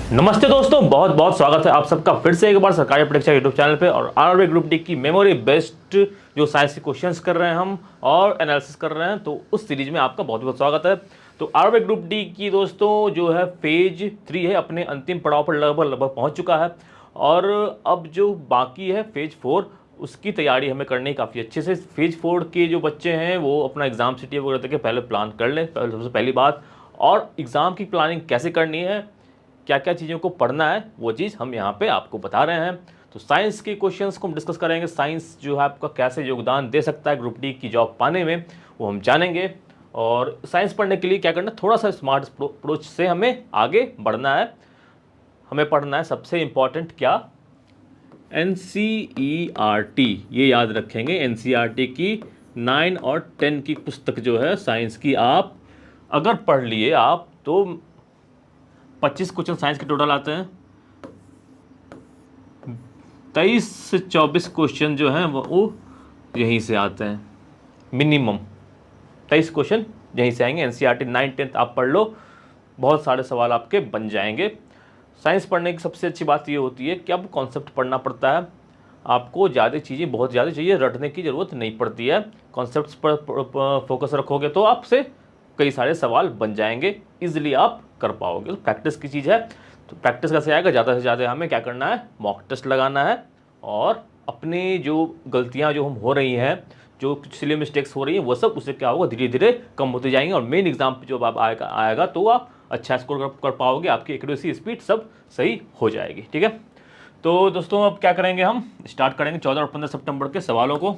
नमस्ते दोस्तों, बहुत बहुत स्वागत है आप सबका फिर से एक बार सरकारी परीक्षा यूट्यूब चैनल पे। और आरआरबी ग्रुप डी की मेमोरी बेस्ड जो साइंस के क्वेश्चंस कर रहे हैं हम और एनालिसिस कर रहे हैं, तो उस सीरीज में आपका बहुत बहुत स्वागत है। तो आरआरबी ग्रुप डी की दोस्तों जो है फेज 3 है, अपने अंतिम पड़ाव पर लगभग पहुंच चुका है। और अब जो बाकी है फेज 4, उसकी तैयारी हमें करनी है काफ़ी अच्छे से। फेज 4 के जो बच्चे हैं वो अपना एग्जाम सिटी वगैरह के पहले प्लान कर लें, सबसे पहली बात। और एग्ज़ाम की प्लानिंग कैसे करनी है, क्या क्या चीज़ों को पढ़ना है, वो चीज़ हम यहाँ पे आपको बता रहे हैं। तो साइंस के क्वेश्चंस को हम डिस्कस करेंगे। साइंस जो है आपका कैसे योगदान दे सकता है ग्रुप डी की जॉब पाने में, वो हम जानेंगे। और साइंस पढ़ने के लिए क्या करना है, थोड़ा सा स्मार्ट अप्रोच से हमें आगे बढ़ना है। हमें पढ़ना है सबसे इम्पॉर्टेंट क्या, NCERT, ये याद रखेंगे। NCERT की 9 और 10 की पुस्तक जो है साइंस की, आप अगर पढ़ लिए आप तो 25 क्वेश्चन साइंस के टोटल आते हैं। 23 से 24 क्वेश्चन जो हैं वो यहीं से आते हैं। मिनिमम 23 क्वेश्चन यहीं से आएंगे। NCERT 9, 10 आप पढ़ लो, बहुत सारे सवाल आपके बन जाएंगे। साइंस पढ़ने की सबसे अच्छी बात ये होती है कि अब कॉन्सेप्ट पढ़ना पड़ता है। आपको ज़्यादा चीज़ें, बहुत ज़्यादा चीज़ें रटने की ज़रूरत नहीं पड़ती है। कॉन्सेप्ट्स पर फोकस रखोगे तो आपसे कई सारे सवाल बन जाएंगे, इजीली आप कर पाओगे। तो प्रैक्टिस की चीज़ है। तो प्रैक्टिस कैसे आएगा, ज़्यादा से ज़्यादा हमें क्या करना है, मॉक टेस्ट लगाना है। और अपनी जो गलतियाँ जो हम हो रही हैं, जो सिली मिस्टेक्स हो रही हैं, वो सब उससे क्या होगा, धीरे धीरे कम होते जाएंगे। और मेन एग्जाम पे जब आप आएगा तो आप अच्छा स्कोर कर पाओगे, आपकी एक्यूरेसी, स्पीड सब सही हो जाएगी। ठीक है, तो दोस्तों अब क्या करेंगे, हम स्टार्ट करेंगे 14 और 15 सितंबर के सवालों को।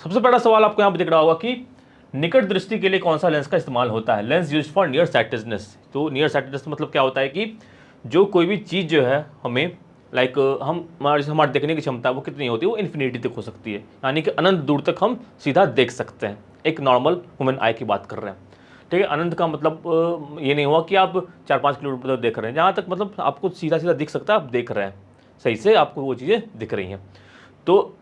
सबसे पहला सवाल आपको यहाँ पर दिख रहा होगा कि निकट दृष्टि के लिए कौन सा लेंस का इस्तेमाल होता है। Lens use for near sightedness. तो नियर साइटेडनेस मतलब क्या होता है कि जो कोई भी चीज़ जो है हमें हमारे देखने की क्षमता वो कितनी होती है, वो इन्फिनिटी तक हो सकती है, यानी कि अनंत दूर तक हम सीधा देख सकते हैं। एक नॉर्मल ह्यूमन आई की बात कर रहे हैं। ठीक है, अनंत का मतलब ये नहीं हुआ कि आप 4-5 किलोमीटर तक देख रहे हैं, जहाँ तक मतलब आपको सीधा सीधा दिख सकता है, आप देख रहे हैं सही से, आपको वो चीज़ें दिख रही हैं। तो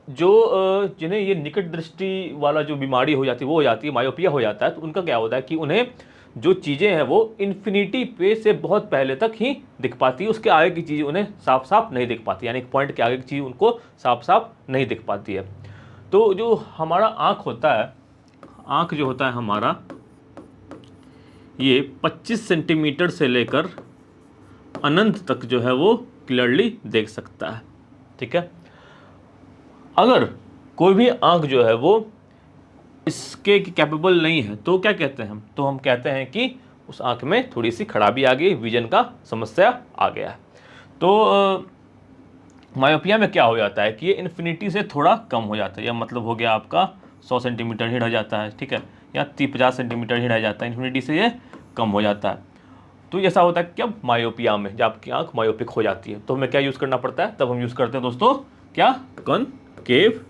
जिन्हें ये निकट दृष्टि वाला जो बीमारी हो जाती है, वो हो जाती है, मायोपिया हो जाता है, तो उनका क्या होता है कि उन्हें जो चीज़ें हैं वो इन्फिनिटी पे से बहुत पहले तक ही दिख पाती है, उसके आगे की चीज़ उन्हें साफ साफ नहीं दिख पाती, यानी एक पॉइंट के आगे की चीज़ उनको साफ साफ नहीं दिख पाती है। तो जो हमारा आँख होता है, आँख जो होता है हमारा, ये 25 सेंटीमीटर से लेकर अनंत तक जो है वो क्लियरली देख सकता है। ठीक है, अगर कोई भी आँख जो है वो इसके कैपेबल नहीं है तो क्या कहते हैं हम, तो हम कहते हैं कि उस आँख में थोड़ी सी खराबी आ गई, विजन का समस्या आ गया है। तो मायोपिया में क्या हो जाता है कि ये इन्फिनिटी से थोड़ा कम हो जाता है, या मतलब हो गया आपका 100 सेंटीमीटर ही रह जाता है। ठीक है, या 50 सेंटीमीटर ही रह जाता है, इन्फिनिटी से ये कम हो जाता है। तो ऐसा होता है कि अब मायोपिया में जब आपकी आँख मायोपिक हो जाती है तो हमें क्या यूज़ करना पड़ता है, तब हम यूज़ करते हैं दोस्तों क्या, कनकेव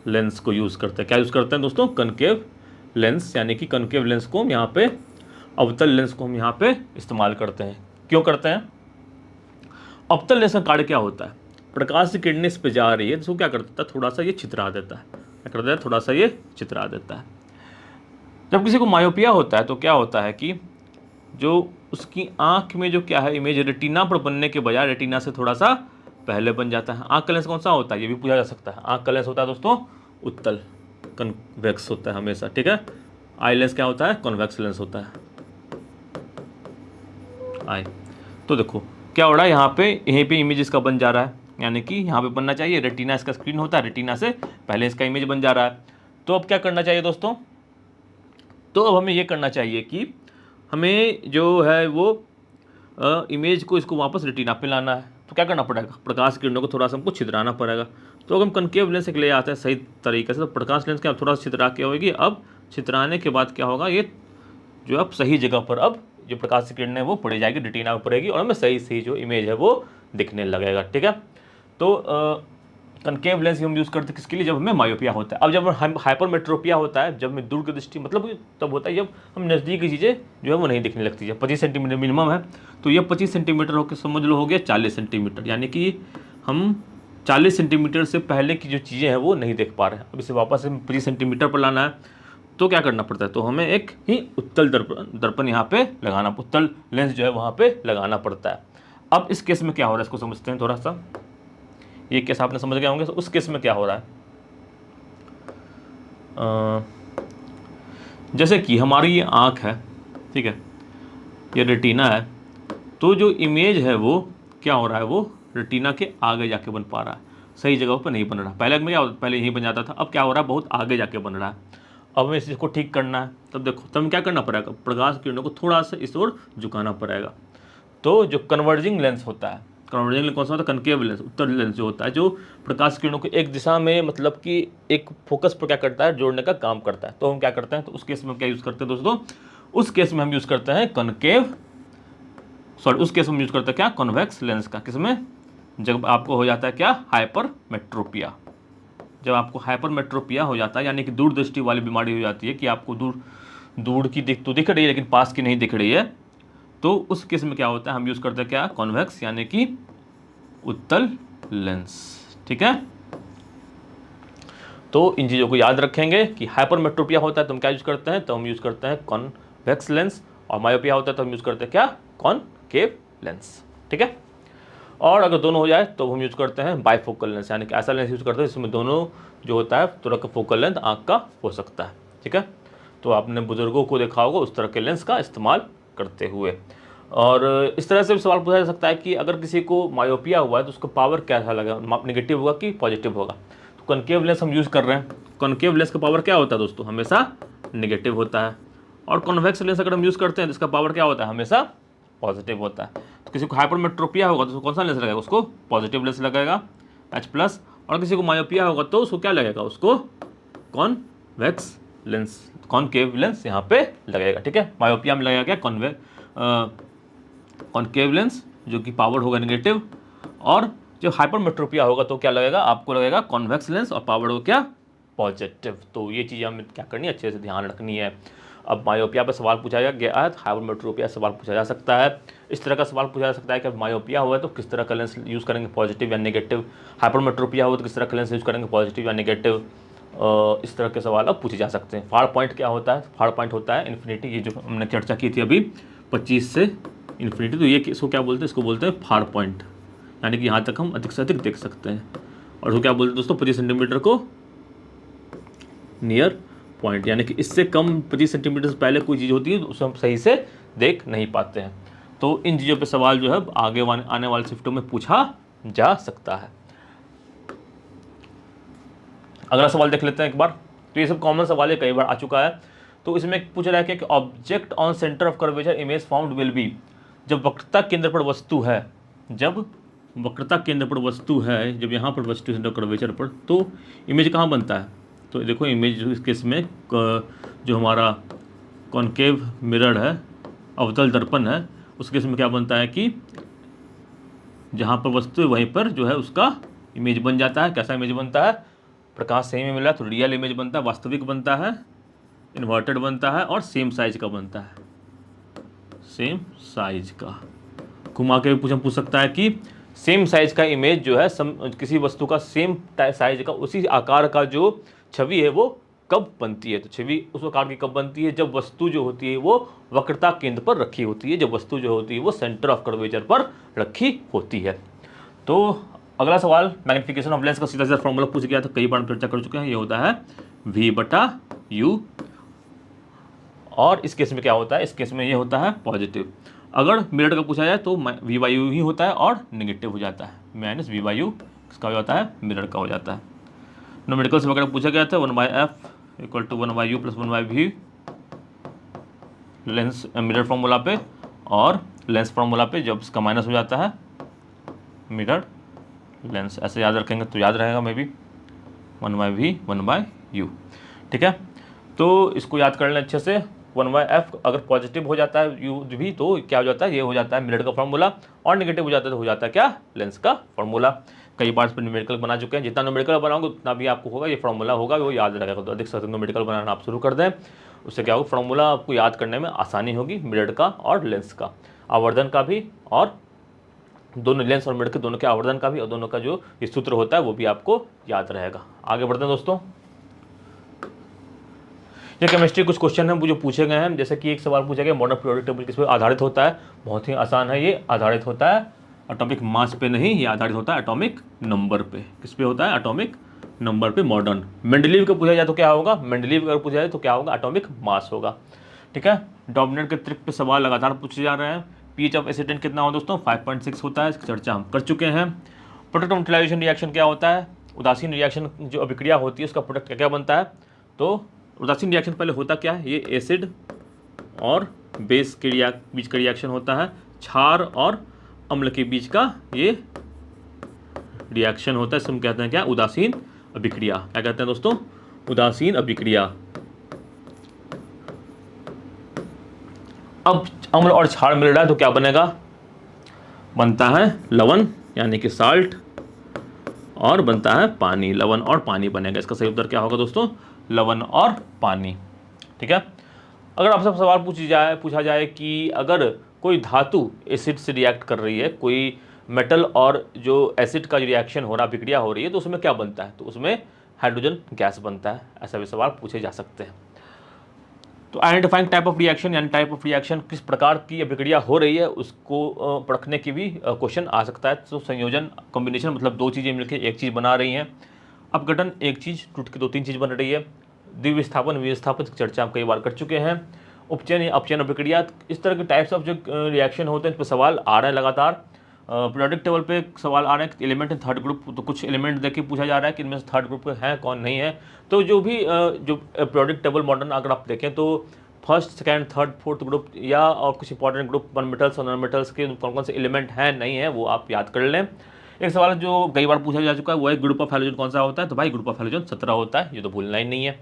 लेंस को यूज़ करते हैं। क्या यूज़ करते हैं दोस्तों, कनकेव लेंस, यानी कि कनकेव लेंस को हम यहाँ पे, अवतल लेंस को हम यहाँ पे इस्तेमाल करते हैं। क्यों करते हैं, अवतल लेंस का कार्य क्या होता है, प्रकाश की किरणें इस पे जा रही है तो क्या करता है, थोड़ा सा ये छितरा देता है। क्या करता है, थोड़ा सा ये छितरा देता है। जब किसी को मायोपिया होता है तो क्या होता है कि जो उसकी आँख में जो क्या है इमेज, रेटिना पर बनने के बजाय रेटिना से थोड़ा सा पहले बन जाता है। आँख का लेंस कौन सा होता है, ये भी पूछा जा सकता है। आँख का लेंस होता है दोस्तों उत्तल, कन्वेक्स होता है हमेशा। ठीक है, आई लेंस क्या होता है, कॉन्वेक्स लेंस होता है। आई, तो देखो क्या हो रहा है, यहाँ पे यहीं पे इमेज इसका बन जा रहा है, यानी कि यहाँ पे बनना चाहिए, रेटिना इसका स्क्रीन होता है, रेटिना से पहले इसका इमेज बन जा रहा है। तो अब क्या करना चाहिए दोस्तों, तो अब हमें ये करना चाहिए कि हमें जो है वो इमेज को इसको वापस रेटिना पे लाना है। तो क्या करना पड़ेगा, प्रकाश किरणों को थोड़ा सा हमको छितराना पड़ेगा। तो अगर हम कनकेव लेंस ले आते हैं सही तरीके से, तो प्रकाश लेंस क्या थोड़ा सा छितरा के होगी। अब छितराने के बाद क्या होगा, ये जो अब सही जगह पर अब जो प्रकाश की किरणें वो पड़ी जाएगी, रेटिना पर पड़ेगी, और हमें सही सही जो इमेज है वो दिखने लगेगा। ठीक है, तो कनकेव लेंस हम यूज़ करते हैं किसके लिए, जब हमें मायोपिया होता है। अब जब हम हाइपरमेट्रोपिया होता है, जब हमें दूर की दृष्टि मतलब तब होता है जब हम नज़दीक की चीज़ें जो है वो नहीं दिखने लगती है। 25 सेंटीमीटर मिनिमम है, तो ये 25 सेंटीमीटर होकर समझ लो हो गया 40 सेंटीमीटर, यानी कि हम 40 सेंटीमीटर से पहले की जो चीज़ें हैं वो नहीं देख पा रहे हैं। अब इसे वापस 25 सेंटीमीटर पर लाना है। तो क्या करना पड़ता है, तो हमें एक ही उत्तल दर्पण यहाँ पे लगाना, उत्तल लेंस जो है वहाँ पे लगाना पड़ता है। अब इस केस में क्या हो रहा है इसको समझते हैं थोड़ा सा। ये केस आपने समझ गए होंगे, तो उस केस में क्या हो रहा है, जैसे कि हमारी ये आँख है, ठीक है, ये रेटिना है, तो जो इमेज है वो क्या हो रहा है, वो रेटिना के आगे जाके बन पा रहा है, सही जगह पर नहीं बन रहा। पहले में क्या होता, पहले यहीं बन जाता था, अब क्या हो रहा है, बहुत आगे जाके बन रहा है। अब हमें इसको ठीक करना है, तब देखो तब क्या करना पड़ेगा, प्रकाश किरणों को थोड़ा सा इस ओर झुकाना पड़ेगा। तो जो कन्वर्जिंग लेंस होता है, कन्वर्जिंग लेंस कौन सा होता है, कनकेव लेंस, उत्तर लेंस जो होता है, जो प्रकाश किरणों को एक दिशा में मतलब कि एक फोकस पर क्या करता है, जोड़ने का काम करता है। तो हम क्या करते हैं, तो उस केस में क्या यूज़ करते हैं दोस्तों, उस केस में हम यूज़ करते हैं उस केस में यूज़ करते हैं क्या, कॉन्वेक्स लेंस का। किसमें, जब आपको हो जाता है क्या, हाइपरमेट्रोपिया। जब आपको हाइपरमेट्रोपिया हो जाता है, यानी कि दूरदृष्टि वाली बीमारी हो जाती है कि आपको दूर की दिख रही है लेकिन पास की नहीं दिख रही है, तो उस केस में क्या होता है, हम यूज़ करते हैं क्या, कॉन्वेक्स यानी कि उत्तल लेंस। ठीक है, तो इन चीज़ों को याद रखेंगे कि हाइपरमेट्रोपिया होता है तो हम क्या यूज़ करते हैं, तो हम यूज़ करते हैं कॉन्वेक्स लेंस, और मायोपिया होता है तो हम यूज़ करते हैं क्या, कॉनकेव लेंस। ठीक है, और अगर दोनों हो जाए तो हम यूज़ करते हैं बाइफोकल लेंस, यानी कि ऐसा लेंस यूज़ करते हैं जिसमें दोनों जो होता है थोड़ा का फोकल लेंथ आँख का हो सकता है। ठीक है, तो आपने बुजुर्गों को देखा होगा उस तरह के लेंस का इस्तेमाल करते हुए। और इस तरह से भी सवाल पूछा जा सकता है कि अगर किसी को मायोपिया हुआ है तो उसका पावर कैसा लगेगा, नेगेटिव होगा कि पॉजिटिव होगा। तो कॉनकेव लेंस हम यूज़ कर रहे हैं, कॉनकेव लेंस का पावर क्या होता है दोस्तों, हमेशा नेगेटिव होता है। और कॉन्वेक्स लेंस अगर हम यूज़ करते हैं तो इसका पावर क्या होता है, हमेशा पॉजिटिव होता है। तो किसी को हाइपरमेट्रोपिया होगा तो उसको कौन सा लेंस लगेगा, उसको पॉजिटिव लेंस लगेगा H+, और किसी को मायोपिया होगा तो उसको क्या लगेगा, उसको कॉन्वेक्स लेंस, कॉनकेव लेंस यहाँ पे लगेगा। ठीक है, मायोपिया में लगेगा क्या, कॉनकेव लेंस जो कि पावर होगा नेगेटिव, और जब हाइपरमेट्रोपिया होगा तो क्या लगेगा, आपको लगेगा कॉन्वेक्स लेंस और पावर होगा क्या, पॉजिटिव। तो ये चीज़ हमें क्या करनी है, अच्छे से ध्यान रखनी है। अब मायोपिया पर सवाल पूछा गया है, हाइपरमेट्रोपिया सवाल पूछा जा सकता है। इस तरह का सवाल पूछा जा सकता है कि मायोपिया हुआ है तो किस तरह का लेंस यूज़ करेंगे, पॉजिटिव या नेगेटिव। हाइपरमेट्रोपिया हुआ तो किस तरह का लेंस यूज़ करेंगे, पॉजिटिव या नेगेटिव। इस तरह के सवाल अब पूछे जा सकते हैं। फाड़ पॉइंट क्या होता है, फाड़ पॉइंट होता है इन्फिनिटी, ये जो हमने चर्चा की थी अभी 25 से इन्फिनिटी, तो ये इसको क्या बोलते हैं, इसको बोलते हैं फाड़ पॉइंट, यानी कि यहाँ तक हम अधिक से अधिक देख सकते हैं। और उसको क्या बोलते हैं दोस्तों, 25 सेंटीमीटर को नियर पॉइंट, यानी कि इससे कम 25 सेंटीमीटर से पहले कोई चीज़ होती है तो उसे हम सही से देख नहीं पाते हैं। तो इन चीज़ों पे सवाल जो है आगे आने वाले शिफ्टों में पूछा जा सकता है। अगला सवाल देख लेते हैं एक बार। तो ये सब कॉमन सवाल है, कई बार आ चुका है। तो इसमें पूछ रहा है कि object on centre of curvature image found will be, जब वक्रता केंद्र पर वस्तु है, जब वक्रता केंद्र पर वस्तु है, जब यहाँ पर वस्तु सेंटर कर्वेचर पर, तो इमेज कहाँ बनता है, तो देखो इमेज इस केस में जो हमारा कॉनकेव मिरर है, अवतल दर्पण है, उस केस में क्या बनता है कि जहाँ पर वस्तु है वहीं पर जो है उसका इमेज बन जाता है। कैसा इमेज बनता है, प्रकाश सही में मिला तो रियल इमेज बनता है, वास्तविक बनता है, इन्वर्टेड बनता है, और सेम साइज का बनता है, सेम साइज का। घुमा के भी पूछ सकता है कि सेम साइज का इमेज जो है किसी वस्तु का सेम साइज का उसी आकार का जो छवि है वो कब बनती है, तो छवि उस आकार की कब बनती है, जब वस्तु जो होती है वो वक्रता केंद्र पर रखी होती है, जब वस्तु जो होती है वो सेंटर ऑफ कर्वेचर पर रखी होती है। तो अगला सवाल मैग्निफिकेशन ऑफ लेंस का सीधा सीधा फॉर्मूला पूछ गया था, कई बार चर्चा कर चुके हैं। ये होता है V/U, और इस केस में क्या होता है, इस केस में ये होता है पॉजिटिव। अगर मिरर का पूछा जाए तो V/U ही होता है और नेगेटिव हो जाता है, -V/U इसका हो जाता है, मिरर का हो जाता है। न्यूमेरिकल से वगैरह पूछा गया था 1/f = 1/U + 1/V lens mirror formula पे, और लेंस फार्मूला पे जब इसका माइनस हो जाता है मिरर लेंस, ऐसे याद रखेंगे तो याद रहेगा मे बी 1/V 1/U। ठीक है, तो इसको याद कर लें अच्छे से। 1/f अगर पॉजिटिव हो जाता है U भी तो क्या हो जाता है, ये हो जाता है मिरर का फार्मूला, और नेगेटिव हो जाता है तो हो जाता है क्या, लेंस का फार्मूला। कई बार इस पर न्यूमेरिकल बना चुके हैं, जितना न्यूमेरिकल बनाओगे उतना भी आपको होगा, ये फार्मूला होगा वो याद रहेगा। तो अधिक से अधिक न्यूमेरिकल बनाना आप शुरू कर दें, उससे क्या होगा, फार्मूला आपको याद करने में आसानी होगी, मिरर का और लेंस का, आवर्धन का भी, और दोनों लेंस और मिरर के दोनों के आवर्धन का भी, और दोनों का जो ये सूत्र होता है वो भी आपको याद रहेगा। आगे बढ़ते हैं दोस्तों। ये केमिस्ट्री कुछ क्वेश्चन हैं जो पूछे गए हैं, जैसे कि एक सवाल पूछा गया मॉडर्न पीरियोडिक टेबल किस पे आधारित होता है। बहुत ही आसान है, ये आधारित होता है एटॉमिक मास पे नहीं, ये आधारित होता है एटॉमिक नंबर पे। किस पे होता है? एटॉमिक नंबर पे। मॉडर्न मेंडलीव का पूछा जाए तो क्या होगा? मेंडलीव अगर पूछा जाए तो क्या होगा? एटॉमिक मास होगा। ठीक है, डोमिनेंट के त्रिक पे सवाल लगातार पूछे जा रहे हैं। पीएच ऑफ एसिडेंट कितना हो दोस्तों? 5.6 होता है, इसकी चर्चा हम कर चुके हैं। प्रोडक्ट ऑफ न्यूट्रलाइजेशन रिएक्शन क्या होता है? उदासीन रिएक्शन जो अभिक्रिया होती है उसका प्रोडक्ट क्या क्या बनता है? तो उदासीन रिएक्शन पहले होता क्या है? ये एसिड और बेस के बीच का रिएक्शन होता है, क्षार और अम्ल के बीच का ये रिएक्शन होता है, इसको हम कहते हैं क्या? उदासीन अभिक्रिया। क्या कहते हैं दोस्तों? उदासीन अभिक्रिया। अब अम्ल और क्षार मिल रहा है तो क्या बनेगा? बनता है लवण यानी कि साल्ट, और बनता है पानी। लवण और पानी बनेगा। इसका सही उत्तर क्या होगा दोस्तों? लवण और पानी। ठीक है, अगर आपसे सवाल पूछा जाए कि अगर कोई धातु एसिड से रिएक्ट कर रही है, कोई मेटल और जो एसिड का जो रिएक्शन हो रहा है, अभिक्रिया हो रही है, तो उसमें क्या बनता है? तो उसमें हाइड्रोजन गैस बनता है। ऐसा भी सवाल पूछे जा सकते हैं। तो आइडेंटिफाइंग टाइप ऑफ रिएक्शन यानी टाइप ऑफ रिएक्शन, किस प्रकार की अभिक्रिया हो रही है उसको परखने की भी क्वेश्चन आ सकता है। तो संयोजन, कॉम्बिनेशन मतलब दो चीज़ें मिलकर एक चीज़ बना रही हैं। अपघटन एक चीज़ टूट के दो तीन चीज़ बन रही है। द्विविस्थापन विस्थापन की चर्चा हम कई बार कर चुके हैं। उपचयन या अपचयन अभिक्रिया, इस तरह के टाइप्स ऑफ जो रिएक्शन होते हैं इस पर सवाल आ रहे हैं लगातार। पीरियोडिक टेबल पे सवाल आ रहे हैं कि एलिमेंट इन थर्ड ग्रुप, तो कुछ एलिमेंट देख के पूछा जा रहा है कि इनमें से थर्ड ग्रुप हैं कौन नहीं है। तो जो भी जो पीरियोडिक टेबल मॉडर्न अगर आप देखें तो first second third fourth group या और कुछ इंपॉर्टेंट ग्रुप वन मेटल्स और नॉन मेटल्स के कौन कौन से एलिमेंट हैं नहीं है वो आप याद कर लें। एक सवाल जो कई बार पूछा जा चुका है वो है ग्रुप ऑफ हैलोजन कौन सा होता है? तो भाई ग्रुप ऑफ हैलोजन 17 होता है, ये तो भूलना ही नहीं है।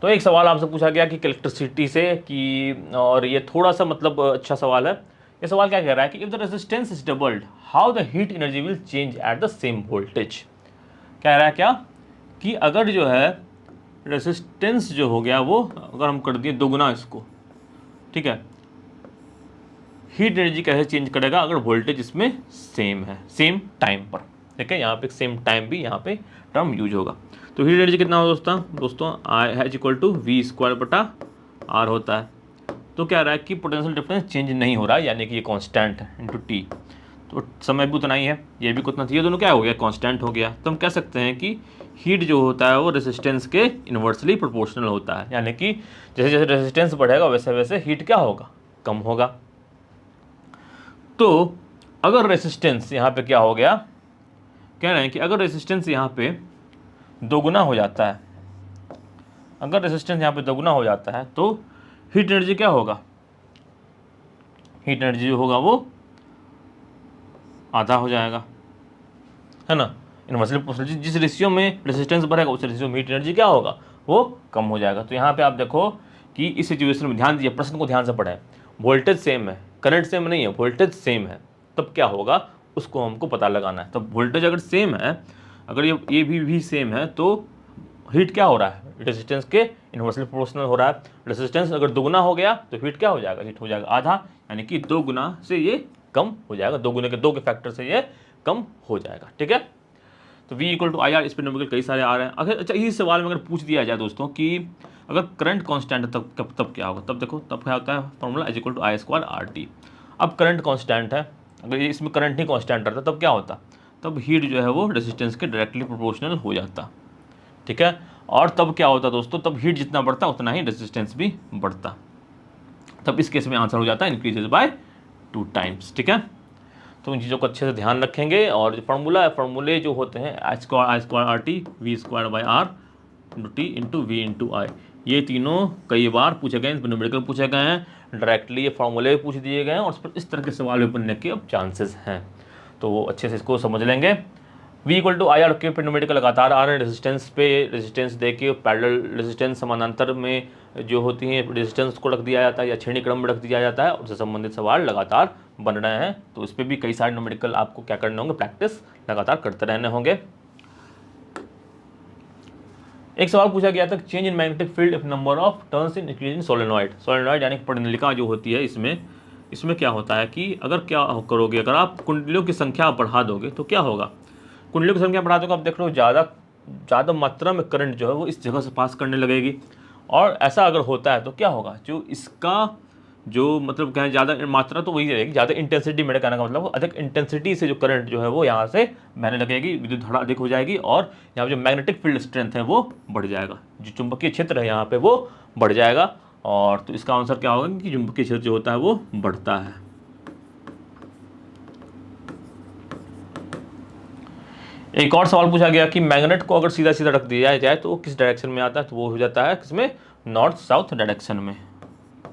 तो एक सवाल आपसे पूछा गया कि इलेक्ट्रिसिटी से कि, और ये थोड़ा सा मतलब अच्छा सवाल है। ये सवाल क्या कह रहा है कि if the resistance is doubled how the heat energy will change at the same voltage. कह रहा है क्या कि अगर जो है रेजिस्टेंस जो हो गया वो अगर हम कर दिए दोगुना इसको, ठीक है, हीट एनर्जी कैसे चेंज करेगा अगर वोल्टेज इसमें सेम है, सेम टाइम पर। ठीक है, यहाँ पे सेम टाइम भी यहाँ पे टर्म यूज होगा। तो हीट एनर्जी कितना होगा दोस्तों? I has equal to V square बटा आर होता है। तो क्या रहा है कि पोटेंशियल डिफरेंस चेंज नहीं हो रहा है, यानी कि ये कांस्टेंट है इंटू टी। तो समय भी उतना ही है, ये भी उतना, ये दोनों क्या हो गया? कांस्टेंट हो गया। तो हम कह सकते हैं कि हीट जो होता है वो रेजिस्टेंस के इन्वर्सली प्रोपोर्शनल होता है, यानी कि जैसे जैसे रेजिस्टेंस बढ़ेगा वैसे वैसे हीट क्या होगा? कम होगा। तो अगर रेजिस्टेंस यहाँ पे क्या हो गया? कह रहे हैं कि अगर रेजिस्टेंस यहाँ पे दोगुना हो जाता है, अगर रेजिस्टेंस यहाँ पे दोगुना हो जाता है तो हीट एनर्जी क्या होगा? हीट एनर्जी जो होगा वो आधा हो जाएगा, है ना। इन्वर्सली प्रोपोर्शनल, जिस रेशियो में रेजिस्टेंस बढ़ेगा उस रेशियो में हीट एनर्जी क्या होगा? वो कम हो जाएगा। तो यहाँ पे आप देखो कि इस सिचुएशन में ध्यान दीजिए, प्रश्न को ध्यान से पढ़ें। वोल्टेज सेम है, करंट सेम नहीं है, वोल्टेज सेम है, तब क्या होगा उसको हमको पता लगाना है। तब वोल्टेज अगर सेम है, अगर ये भी सेम है, तो हीट क्या हो रहा है? रेजिस्टेंस के इन्वर्सली प्रोपोर्शनल हो रहा है। रेजिस्टेंस अगर दोगुना हो गया तो हीट क्या हो जाएगा? हीट हो जाएगा आधा, यानी कि 2 गुना से ये कम हो जाएगा, 2 गुने के 2 के फैक्टर से ये कम हो जाएगा। ठीक है, तो V equal to I R, इस पर नंबर कई सारे आ रहे हैं। अगर अच्छा इस सवाल में अगर पूछ दिया जाए दोस्तों कि अगर करंट कांस्टेंट है तब क्या होगा? तब देखो तब क्या होता है formula is equal to I square R T. अब करंट कांस्टेंट है, अगर इसमें करंट ही कांस्टेंट रहता तब क्या होता? तब हीट जो है वो रेजिस्टेंस के डायरेक्टली प्रोपोर्शनल हो जाता। ठीक है, और तब क्या होता दोस्तों? तब हीट जितना बढ़ता उतना ही रेजिस्टेंस भी बढ़ता। तब इस केस में आंसर हो जाता है इंक्रीजेज बाय 2 टाइम्स। ठीक है, तो इन चीज़ों को अच्छे से ध्यान रखेंगे। और जो फार्मूला है, फार्मूले जो होते हैं I square R T, V square by R into T into V into I, ये तीनों कई बार पूछे गए, न्यूमेरिकल पूछे गए हैं, डायरेक्टली ये फार्मूले पूछ दिए गए हैं, और उस पर इस तरह के सवाल भी बनने के अब चांसेस हैं। तो वो अच्छे से इसको समझ लेंगे। V equal to I R के पे न्यूमेरिकल लगातार आ रहे हैं। रेजिस्टेंस पे रेजिस्टेंस दे के पैरेलल रेजिस्टेंस समानांतर में जो होती हैं रेजिस्टेंस को रख दिया जाता है या श्रेणी क्रम में रख दिया जाता है, उससे संबंधित सवाल लगातार बन रहे हैं। तो इस पर भी कई सारे न्यूमेरिकल आपको क्या करने होंगे? प्रैक्टिस लगातार करते रहने होंगे। एक सवाल पूछा गया था, change in magnetic field if number of turns in increasing solenoid. Solenoid यानी प्रणालिका जो होती है, इसमें क्या होता है कि अगर क्या करोगे, अगर आप कुंडलियों की संख्या बढ़ा दोगे तो क्या होगा? कुंडलियों की संख्या बढ़ा दोगे, आप देख लो ज़्यादा ज़्यादा मात्रा में करंट जो है वो इस जगह से पास करने लगेगी। और ऐसा अगर होता है तो क्या होगा, जो इसका जो मतलब क्या है ज़्यादा मात्रा तो वही रहेगी, ज़्यादा इंटेंसिटी, मेरे कहने का मतलब अधिक इंटेंसिटी से जो करंट जो है वो यहाँ से बहने लगेगी, विद्युत धारा अधिक हो जाएगी और यहाँ पे जो मैग्नेटिक फील्ड स्ट्रेंथ है वो बढ़ जाएगा, जो चुंबकीय क्षेत्र है यहाँ पे वो बढ़ जाएगा। और तो इसका आंसर क्या होगा कि चुंबकीय क्षेत्र जो होता है वो बढ़ता है। एक और सवाल पूछा गया कि मैग्नेट को अगर सीधा सीधा रख दिया जाए तो किस डायरेक्शन में आता है, तो वो हो जाता है किसमें, नॉर्थ साउथ डायरेक्शन में,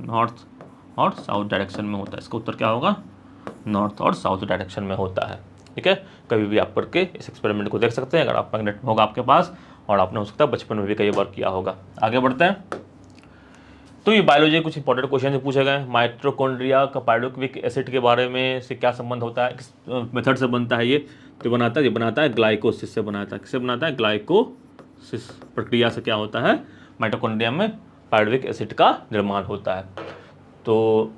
नॉर्थ और साउथ डायरेक्शन में होता है। इसका उत्तर क्या होगा, नॉर्थ और साउथ डायरेक्शन में होता है। ठीक है, कभी भी आप करके इस एक्सपेरिमेंट को देख सकते हैं अगर आप मैग्नेट होगा आपके पास, और आपने हो सकता है बचपन में भी कई बार किया होगा। आगे बढ़ते हैं। तो ये बायोलॉजी कुछ इंपॉर्टेंट क्वेश्चन से पूछे गए। माइटोकॉन्ड्रिया का पायरुविक एसिड के बारे में से क्या संबंध होता है, किस मेथड से बनता है ये, तो बनाता है ग्लाइकोसिस से बनाता है। किससे बनाता है, ग्लाइकोसिस प्रक्रिया से क्या होता है, माइटोकॉन्ड्रिया में पायरुविक एसिड का निर्माण होता है। तो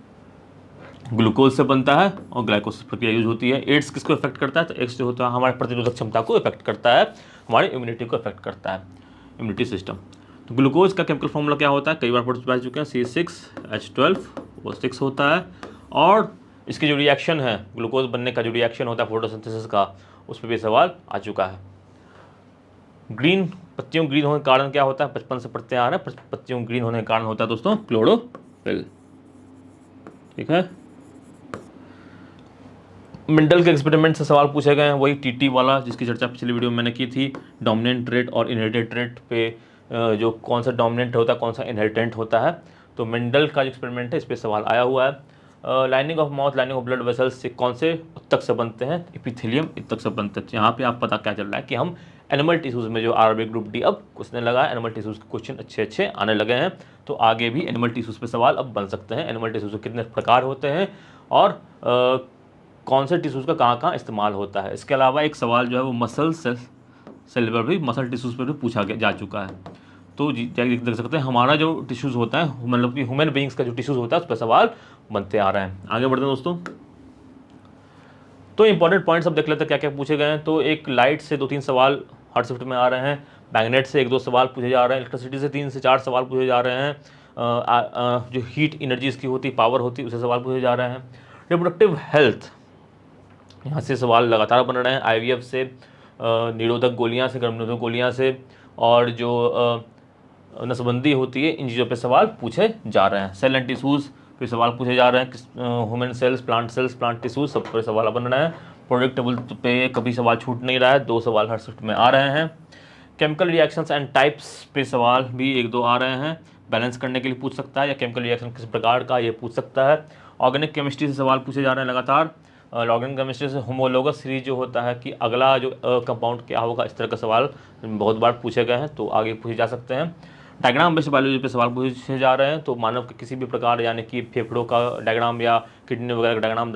ग्लूकोज से बनता है और ग्लाइकोसिस प्रक्रिया यूज होती है। एड्स किसको इफेक्ट करता है, तो एड्स जो होता है हमारे प्रतिरोधक क्षमता को इफेक्ट करता है, हमारी इम्यूनिटी को इफेक्ट करता है, इम्यूनिटी सिस्टम। तो ग्लूकोज का केमिकल फॉर्मूला क्या होता है, कई बार पढ़ चुके हैं, C6H12O6 होता है। और इसकी जो रिएक्शन है, ग्लूकोज बनने का जो रिएक्शन होता है फोटोसिंथेसिस का, उस पर भी सवाल आ चुका है। ग्रीन, पत्तियों ग्रीन होने के कारण क्या होता है, बचपन से पढ़ते आ रहे हैं, पत्तियों ग्रीन होने के कारण होता है दोस्तों क्लोरोफिल। ठीक है, मेंडल के एक्सपेरिमेंट से सवाल पूछे गए हैं, वही टीटी वाला जिसकी चर्चा पिछली वीडियो में मैंने की थी, डोमिनेंट ट्रेट और इनहेरिटेड ट्रेट पे, जो कौन सा डोमिनेंट होता है कौन सा इनहेरिटेंट होता है। तो मेंडल का जो एक्सपेरिमेंट है इस पर सवाल आया हुआ है। Lining of mouth, lining of blood vessels से कौन से उत्तक से बनते हैं, एपिथेलियम उत्तक से बनते हैं। यहाँ पे आप पता क्या चल रहा है कि हम एनिमल टिश्यूज़ में जो आरबी ग्रुप डी अब उसने लगा है, एनिमल टिश्यूज़ के क्वेश्चन अच्छे आने लगे हैं। तो आगे भी एनिमल टिश्यूज़ पे सवाल अब बन सकते हैं। एनिमल टिश्यूज़ के कितने प्रकार होते हैं और कौन से टिश्यूज़ का कहाँ इस्तेमाल होता है। इसके अलावा एक सवाल जो है वो मसल सेल पर भी, मसल टिश्यूज़ पर भी पूछा जा चुका है। तो देख सकते हैं हमारा जो टिश्यूज़ होता है, मतलब कि ह्यूमन बीइंग्स का जो टिश्यूज़ होता है उस पर सवाल बनते आ रहे हैं। आगे बढ़ते हैं दोस्तों। तो इंपॉर्टेंट पॉइंट्स अब देख लेते हैं क्या क्या पूछे गए हैं। तो एक लाइट से 2-3 सवाल हर शिफ्ट में आ रहे हैं, मैग्नेट से 1-2 सवाल पूछे जा रहे हैं, इलेक्ट्रिसिटी से 3 से 4 सवाल पूछे जा रहे हैं, जो हीट एनर्जी इसकी होती, पावर होती, उसे सवाल पूछे जा रहे हैं। रिप्रोडक्टिव हेल्थ, यहाँ से सवाल लगातार बन रहे हैं, IVF से, निरोधक गोलियाँ से, गर्भ निरोधक गोलियाँ से, और जो नसबंदी होती है, इन चीज़ों पे सवाल पूछे जा रहे हैं। सेल एंड टिश्यूज़ पे सवाल पूछे जा रहे हैं, ह्यूमन सेल्स, प्लांट टिश्यूज़, सब पे सवाल बन रहे हैं। प्रोडक्टेबल पे कभी सवाल छूट नहीं रहा है, 2 सवाल हर शिफ्ट में आ रहे हैं। केमिकल रिएक्शंस एंड टाइप्स पे सवाल भी 1-2 आ रहे हैं, बैलेंस करने के लिए पूछ सकता है, या केमिकल रिएक्शन किस प्रकार का ये पूछ सकता है। ऑर्गेनिक केमिस्ट्री से सवाल पूछे जा रहे हैं लगातार। ऑर्गेनिक केमिस्ट्री से होमोलोगस सीरीज जो होता है कि अगला जो कंपाउंड क्या होगा, इस तरह का सवाल बहुत बार पूछे गए हैं, तो आगे पूछे जा सकते हैं। डायग्राम बेस्ड बायोलॉजी पे सवाल पूछे जा रहे हैं, तो मानव के किसी भी प्रकार, यानी कि फेफड़ों का डायग्राम या किडनी वगैरह का डायग्राम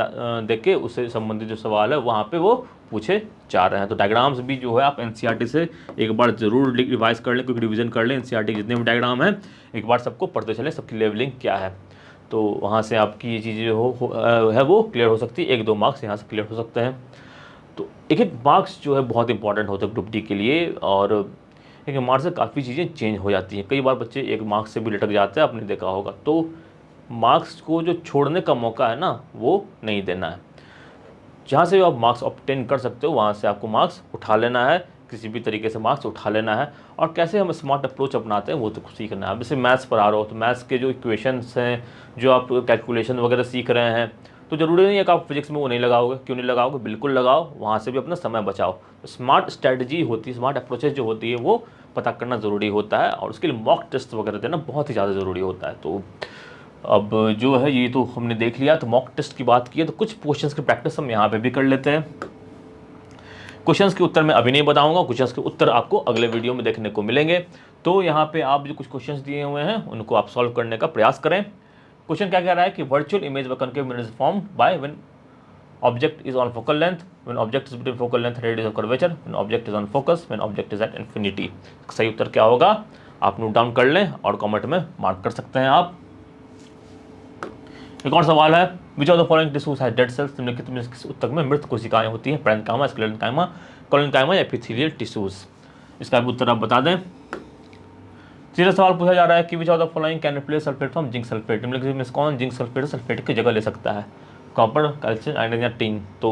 देख के उससे संबंधित जो सवाल है वहाँ पे वो पूछे जा रहे हैं। तो डायग्राम्स भी जो है आप NCERT से एक बार ज़रूर रिवाइज कर लें, क्योंकि रिविजन कर लें। NCERT के जितने भी डायग्राम हैं एक बार सबको पढ़ते चलें, सबकी लेवलिंग क्या है, तो वहाँ से आपकी ये चीज़ें है वो क्लियर हो सकती है। 1-2 मार्क्स यहाँ से क्लियर हो सकते हैं। तो एक मार्क्स जो है बहुत इंपॉर्टेंट होता है ग्रुप डी के लिए, और एक मार्क्स से काफ़ी चीज़ें चेंज हो जाती हैं। कई बार बच्चे 1 मार्क्स से भी लटक जाते हैं, आपने देखा होगा। तो मार्क्स को जो छोड़ने का मौका है ना, वो नहीं देना है। जहाँ से आप मार्क्स ऑब्टेन कर सकते हो वहाँ से आपको मार्क्स उठा लेना है, किसी भी तरीके से मार्क्स उठा लेना है। और कैसे हम स्मार्ट अप्रोच अपनाते हैं वो तो सीखना है। जैसे मैथ्स पर आ रहे हो तो मैथ्स के जो इक्वेशंस हैं, जो आप कैलकुलेशन वगैरह सीख रहे हैं, तो ज़रूरी नहीं है कि आप फिजिक्स में वो नहीं लगाओगे। क्यों नहीं लगाओगे, बिल्कुल लगाओ, वहाँ से भी अपना समय बचाओ। तो स्मार्ट स्ट्रैटेजी होती है, स्मार्ट अप्रोचेज जो होती है वो पता करना ज़रूरी होता है, और उसके लिए मॉक टेस्ट वगैरह देना बहुत ही ज़्यादा ज़रूरी होता है। तो अब जो है ये तो हमने देख लिया, तो मॉक टेस्ट की बात की है, तो कुछ क्वेश्चंस की प्रैक्टिस हम यहाँ पे भी कर लेते हैं। क्वेश्चंस के उत्तर मैं अभी नहीं बताऊंगा, क्वेश्चंस के उत्तर आपको अगले वीडियो में देखने को मिलेंगे। तो यहाँ पे आप जो कुछ क्वेश्चंस दिए हुए हैं उनको आप सॉल्व करने का प्रयास करें। क्वेश्चन क्या कह रहा है कि वर्चुअल इमेज व concave mirror is formed by when object is on focal length, when object is between focal length radius of curvature, when object is on focus, when object is at infinity. सही उत्तर क्या होगा आप note down कर लें और comment में mark कर सकते हैं आप। एक और सवाल है, which of the following tissues has dead cells, निम्नलिखित में किस उत्तक में मृत कोशिकाएं होती हैं, पैरेन्काइमा, स्क्लेरेन्काइमा, कोलेन्काइमा या एपिथेलियल टिश्यूज। इसका भी उत्तर आप बता दें। तीसरा सवाल पूछा जा रहा है कि which of the following can replace sulphate from zinc sulphate, निम्नलिखित में से कौन जिंक सल्फेट सल्फेट की जगह ले सकता है? कॉपर, कैल्शियम, आयरन या टिन। तो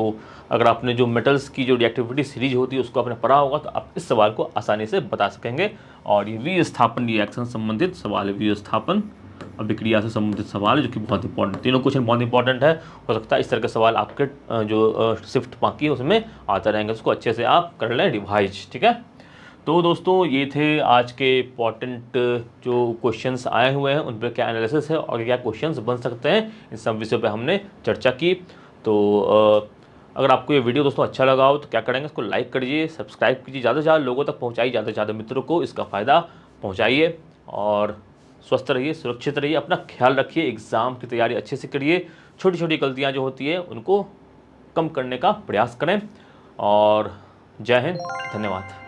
अगर आपने जो मेटल्स की जो रिएक्टिविटी सीरीज होती है उसको आपने पढ़ा होगा तो आप इस सवाल को आसानी से बता सकेंगे। और ये विस्थापन रिएक्शन संबंधित सवाल है, विस्थापन अभिक्रिया से संबंधित सवाल है, जो कि बहुत इंपॉर्टेंट, तीनों क्वेश्चन बहुत इंपॉर्टेंट है। हो सकता है इस तरह के सवाल आपके जो शिफ्ट बाकी है उसमें आते रहेंगे, उसको अच्छे से आप कर लें रिवाइज, ठीक है। तो दोस्तों ये थे आज के इंपॉर्टेंट जो क्वेश्चंस आए हुए हैं, उन पर क्या एनालिसिस है और क्या क्वेश्चंस बन सकते हैं, इन सब विषयों पे हमने चर्चा की। तो अगर आपको ये वीडियो दोस्तों अच्छा लगा हो तो क्या करेंगे, इसको लाइक करिए, सब्सक्राइब कीजिए, ज़्यादा से ज़्यादा लोगों तक पहुँचाइए, ज़्यादा से ज़्यादा मित्रों को इसका फ़ायदा पहुँचाइए। और स्वस्थ रहिए, सुरक्षित रहिए, अपना ख्याल रखिए, एग्ज़ाम की तैयारी अच्छे से करिए, छोटी छोटी गलतियाँ जो होती है उनको कम करने का प्रयास करें। और जय हिंद, धन्यवाद।